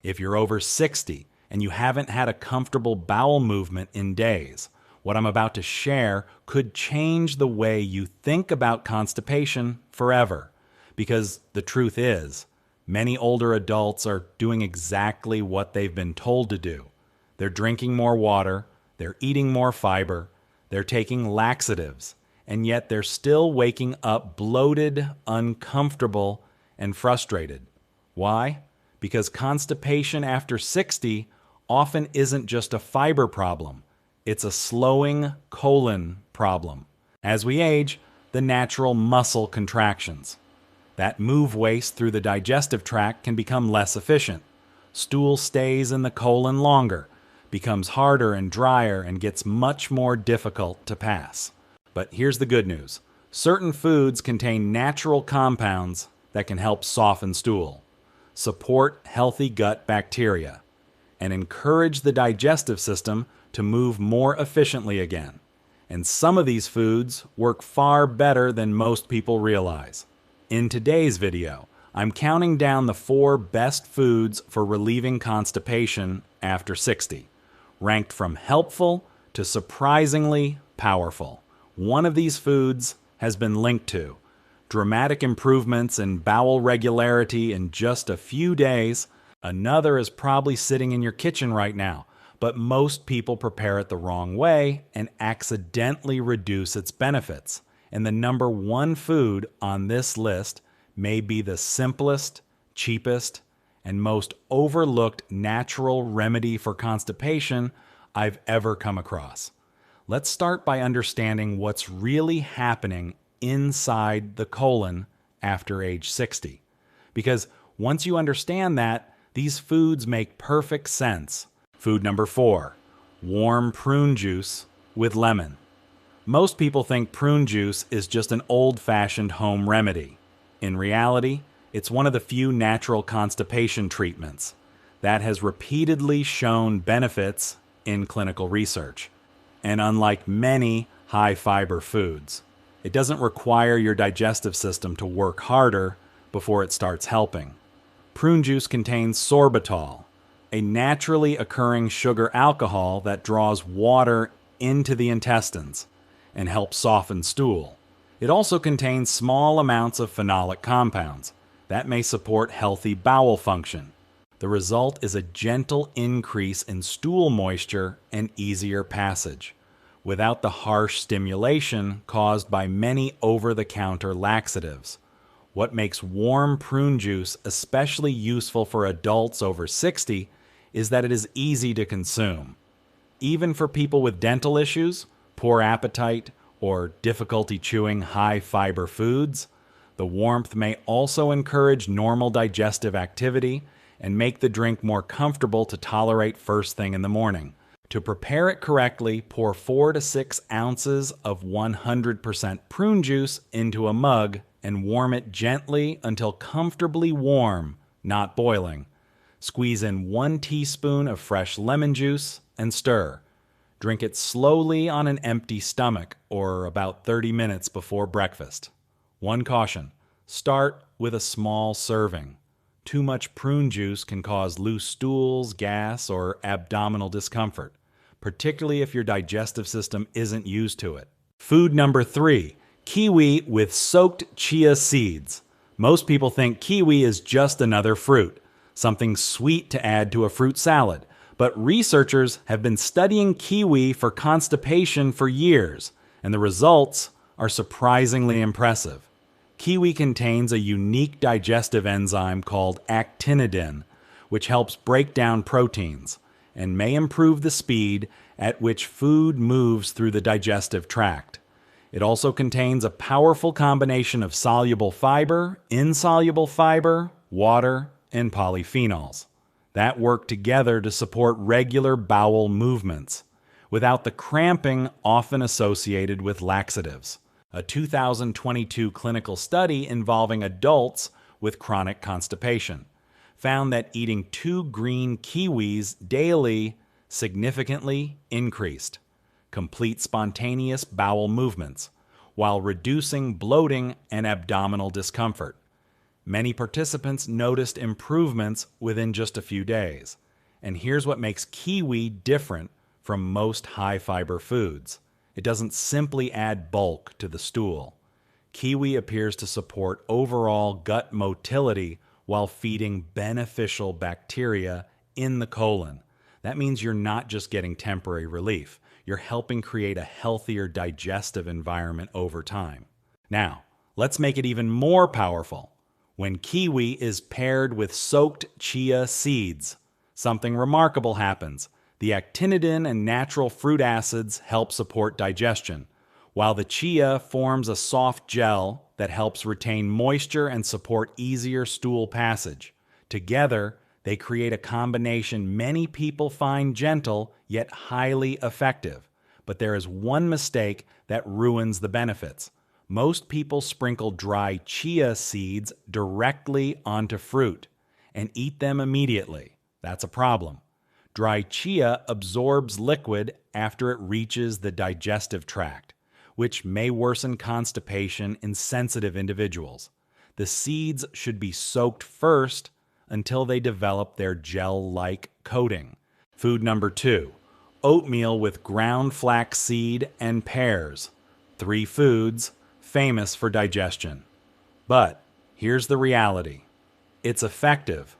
If you're over 60 and you haven't had a comfortable bowel movement in days, what I'm about to share could change the way you think about constipation forever. Because the truth is, many older adults are doing exactly what they've been told to do. They're drinking more water, they're eating more fiber, they're taking laxatives, and yet they're still waking up bloated, uncomfortable, and frustrated. Why? Because constipation after 60 often isn't just a fiber problem. It's a slowing colon problem. As we age, the natural muscle contractions that move waste through the digestive tract can become less efficient. Stool stays in the colon longer, becomes harder and drier, and gets much more difficult to pass. But here's the good news. Certain foods contain natural compounds that can help soften stool, support healthy gut bacteria, and encourage the digestive system to move more efficiently again. And some of these foods work far better than most people realize. In today's video, I'm counting down the 4 best foods for relieving constipation after 60, ranked from helpful to surprisingly powerful. One of these foods has been linked to dramatic improvements in bowel regularity in just a few days. Another is probably sitting in your kitchen right now, but most people prepare it the wrong way and accidentally reduce its benefits. And the number 1 food on this list may be the simplest, cheapest, and most overlooked natural remedy for constipation I've ever come across. Let's start by understanding what's really happening inside the colon after age 60. Because once you understand that, these foods make perfect sense. Food number 4, warm prune juice with lemon. Most people think prune juice is just an old-fashioned home remedy. In reality, it's one of the few natural constipation treatments that has repeatedly shown benefits in clinical research. And unlike many high-fiber foods, it doesn't require your digestive system to work harder before it starts helping. Prune juice contains sorbitol, a naturally occurring sugar alcohol that draws water into the intestines and helps soften stool. It also contains small amounts of phenolic compounds that may support healthy bowel function. The result is a gentle increase in stool moisture and easier passage, without the harsh stimulation caused by many over-the-counter laxatives. What makes warm prune juice especially useful for adults over 60 is that it is easy to consume. Even for people with dental issues, poor appetite, or difficulty chewing high-fiber foods, the warmth may also encourage normal digestive activity and make the drink more comfortable to tolerate first thing in the morning. To prepare it correctly, pour 4 to 6 ounces of 100% prune juice into a mug and warm it gently until comfortably warm, not boiling. Squeeze in 1 teaspoon of fresh lemon juice and stir. Drink it slowly on an empty stomach or about 30 minutes before breakfast. One caution: start with a small serving. Too much prune juice can cause loose stools, gas, or abdominal discomfort, particularly if your digestive system isn't used to it. Food number 3, kiwi with soaked chia seeds. Most people think kiwi is just another fruit, something sweet to add to a fruit salad. But researchers have been studying kiwi for constipation for years, and the results are surprisingly impressive. Kiwi contains a unique digestive enzyme called actinidin, which helps break down proteins and may improve the speed at which food moves through the digestive tract. It also contains a powerful combination of soluble fiber, insoluble fiber, water, and polyphenols that work together to support regular bowel movements without the cramping often associated with laxatives. A 2022 clinical study involving adults with chronic constipation found that eating 2 green kiwis daily significantly increased complete spontaneous bowel movements while reducing bloating and abdominal discomfort. Many participants noticed improvements within just a few days. And here's what makes kiwi different from most high-fiber foods. It doesn't simply add bulk to the stool. Kiwi appears to support overall gut motility while feeding beneficial bacteria in the colon. That means you're not just getting temporary relief. You're helping create a healthier digestive environment over time. Now, let's make it even more powerful. When kiwi is paired with soaked chia seeds, something remarkable happens. The actinidin and natural fruit acids help support digestion, while the chia forms a soft gel that helps retain moisture and support easier stool passage. Together, they create a combination many people find gentle yet highly effective. But there is one mistake that ruins the benefits. Most people sprinkle dry chia seeds directly onto fruit and eat them immediately. That's a problem. Dry chia absorbs liquid after it reaches the digestive tract, which may worsen constipation in sensitive individuals. The seeds should be soaked first until they develop their gel-like coating. Food number 2, oatmeal with ground flaxseed and pears. 3 foods famous for digestion. But here's the reality. It's effective,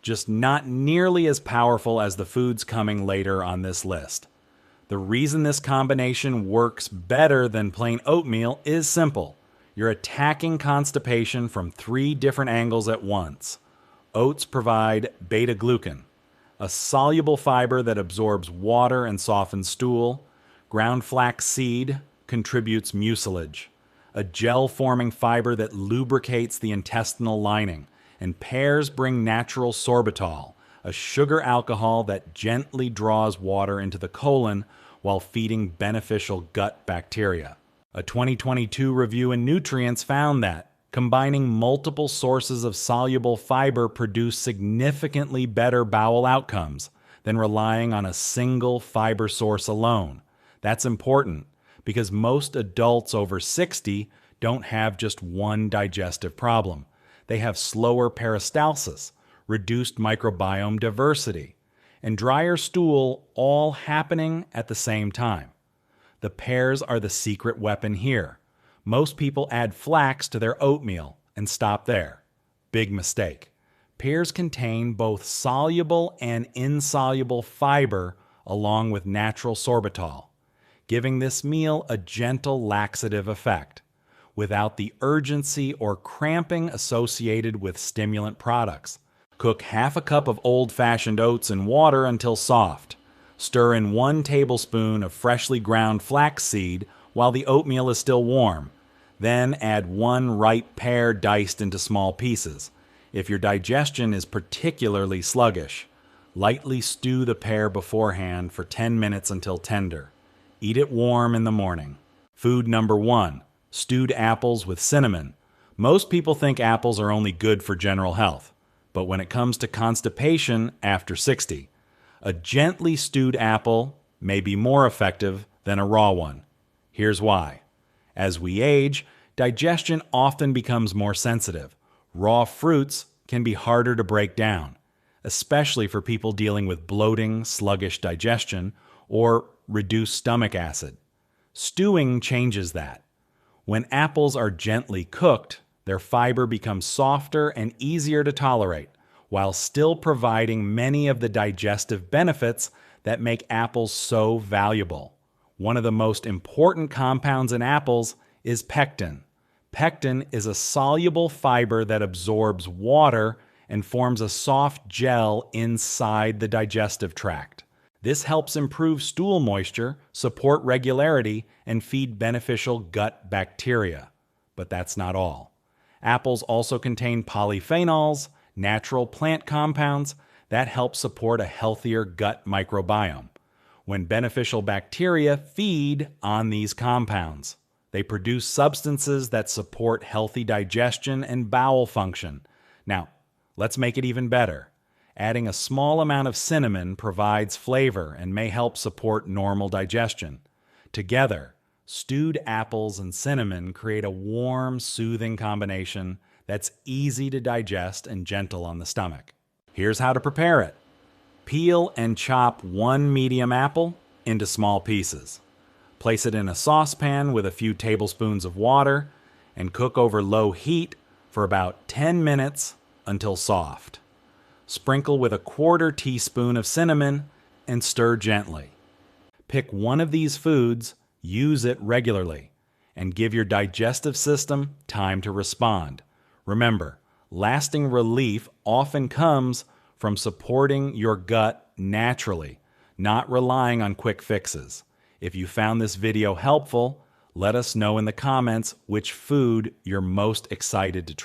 just not nearly as powerful as the foods coming later on this list. The reason this combination works better than plain oatmeal is simple. You're attacking constipation from 3 different angles at once. Oats provide beta-glucan, a soluble fiber that absorbs water and softens stool. Ground flaxseed contributes mucilage, a gel-forming fiber that lubricates the intestinal lining. And pears bring natural sorbitol, a sugar alcohol that gently draws water into the colon while feeding beneficial gut bacteria. A 2022 review in Nutrients found that combining multiple sources of soluble fiber produced significantly better bowel outcomes than relying on a single fiber source alone. That's important because most adults over 60 don't have just one digestive problem. They have slower peristalsis, reduced microbiome diversity, and drier stool, all happening at the same time. The pears are the secret weapon here. Most people add flax to their oatmeal and stop there. Big mistake. Pears contain both soluble and insoluble fiber along with natural sorbitol, giving this meal a gentle laxative effect, without the urgency or cramping associated with stimulant products. Cook half a cup of old-fashioned oats in water until soft. Stir in 1 tablespoon of freshly ground flaxseed while the oatmeal is still warm. Then add 1 ripe pear diced into small pieces. If your digestion is particularly sluggish, lightly stew the pear beforehand for 10 minutes until tender. Eat it warm in the morning. Food number 1, stewed apples with cinnamon. Most people think apples are only good for general health, but when it comes to constipation after 60, a gently stewed apple may be more effective than a raw one. Here's why. As we age, digestion often becomes more sensitive. Raw fruits can be harder to break down, especially for people dealing with bloating, sluggish digestion, or reduced stomach acid. Stewing changes that. When apples are gently cooked, their fiber becomes softer and easier to tolerate, while still providing many of the digestive benefits that make apples so valuable. One of the most important compounds in apples is pectin. Pectin is a soluble fiber that absorbs water and forms a soft gel inside the digestive tract. This helps improve stool moisture, support regularity, and feed beneficial gut bacteria. But that's not all. Apples also contain polyphenols, natural plant compounds that help support a healthier gut microbiome. When beneficial bacteria feed on these compounds, they produce substances that support healthy digestion and bowel function. Now, let's make it even better. Adding a small amount of cinnamon provides flavor and may help support normal digestion. Together, stewed apples and cinnamon create a warm, soothing combination that's easy to digest and gentle on the stomach. Here's how to prepare it. Peel and chop 1 medium apple into small pieces. Place it in a saucepan with a few tablespoons of water and cook over low heat for about 10 minutes until soft. Sprinkle with a 1/4 teaspoon of cinnamon and stir gently. Pick one of these foods, use it regularly, and give your digestive system time to respond. Remember, lasting relief often comes from supporting your gut naturally, not relying on quick fixes. If you found this video helpful, let us know in the comments which food you're most excited to try.